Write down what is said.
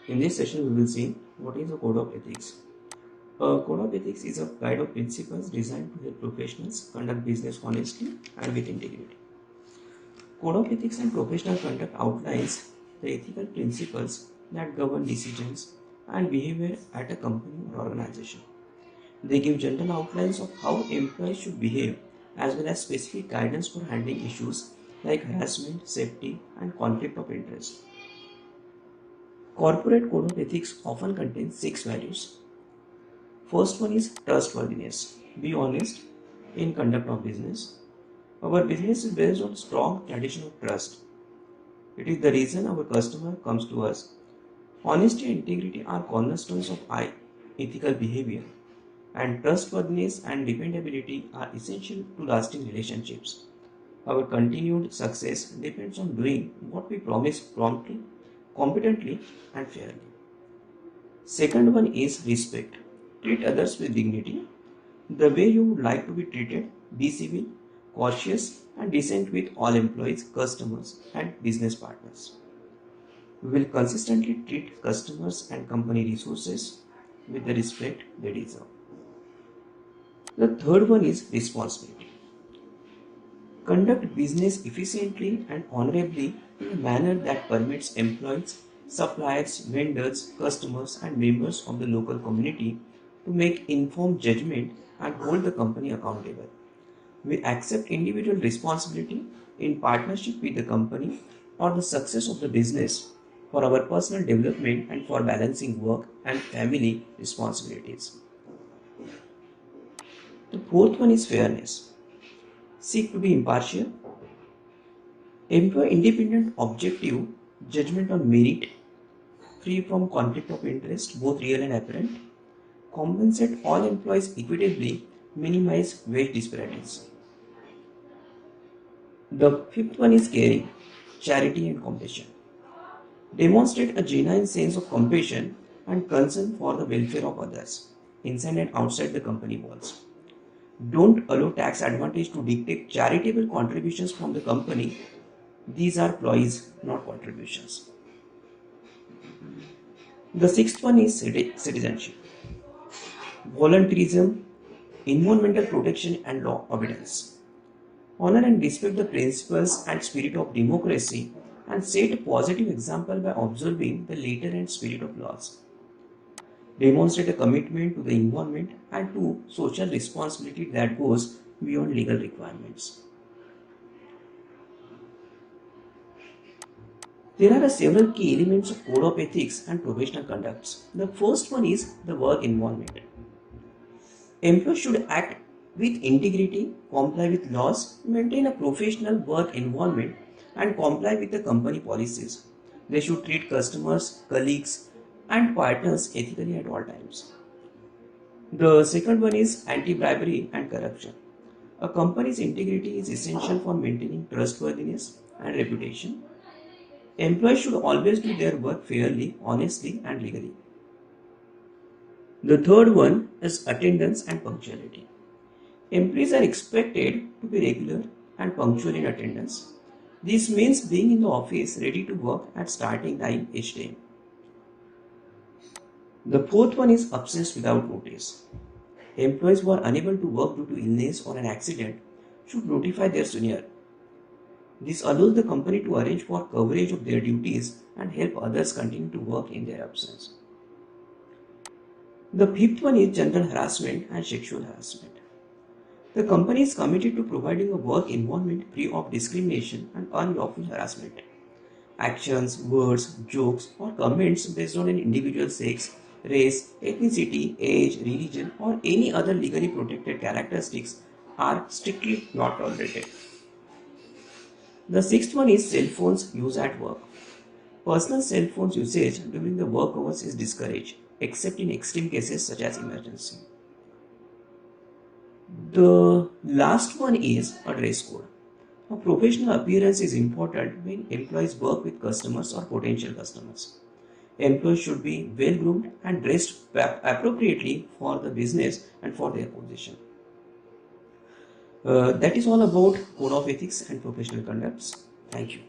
In this session, we will see what is a code of ethics. A code of ethics is a guide of principles designed to help professionals conduct business honestly and with integrity. Code of ethics and professional conduct outlines the ethical principles that govern decisions and behavior at a company or organization. They give general outlines of how employees should behave as well as specific guidance for handling issues like harassment, safety, and conflict of interest. Corporate code of ethics often contains 6 values. First one is trustworthiness. Be honest in conduct of business. Our business is based on strong tradition of trust. It is the reason our customer comes to us. Honesty and integrity are cornerstones of ethical behavior, and trustworthiness and dependability are essential to lasting relationships. Our continued success depends on doing what we promise promptly, competently, and fairly. Second one is respect. Treat others with dignity, the way you would like to be treated. Be civil, cautious, and decent with all employees, customers, and business partners. We will consistently treat customers and company resources with the respect they deserve. The third one is responsibility. Conduct business efficiently and honorably in a manner that permits employees, suppliers, vendors, customers, and members of the local community to make informed judgment and hold the company accountable. We accept individual responsibility in partnership with the company or the success of the business for our personal development and for balancing work and family responsibilities. The fourth one is fairness. Seek to be impartial. Employ independent, objective judgment on merit, free from conflict of interest, both real and apparent. Compensate all employees equitably, minimize wage disparities. The fifth one is caring, charity, and compassion. Demonstrate a genuine sense of compassion and concern for the welfare of others, inside and outside the company walls. Don't allow tax advantage to dictate charitable contributions from the company. These are ploys, not contributions. The sixth one is citizenship. Volunteerism, environmental protection, and law obedience. Honor and respect the principles and spirit of democracy and set a positive example by observing the letter and spirit of laws. Demonstrate a commitment to the environment and to social responsibility that goes beyond legal requirements. There are several key elements of code of ethics and professional conducts. The first one is the work environment. Employees should act with integrity, comply with laws, maintain a professional work environment, and comply with the company policies. They should treat customers, colleagues, and partners ethically at all times. The second one is anti-bribery and corruption. A company's integrity is essential for maintaining trustworthiness and reputation. Employees should always do their work fairly, honestly, and legally. The third one is attendance and punctuality. Employees are expected to be regular and punctual in attendance. This means being in the office ready to work at starting time each day. The fourth one is absence without notice. Employees who are unable to work due to illness or an accident should notify their senior. This allows the company to arrange for coverage of their duties and help others continue to work in their absence. The fifth one is general harassment and sexual harassment. The company is committed to providing a work environment free of discrimination and unlawful harassment. Actions, words, jokes, or comments based on an individual's sex, race, ethnicity, age, religion, or any other legally protected characteristics are strictly not tolerated. The sixth one is cell phones use at work. Personal cell phones usage during the work hours is discouraged, except in extreme cases such as emergency. The last one is a dress code. A professional appearance is important when employees work with customers or potential customers. Employees should be well groomed and dressed appropriately for the business and for their position. That is all about code of ethics and professional conducts. Thank you.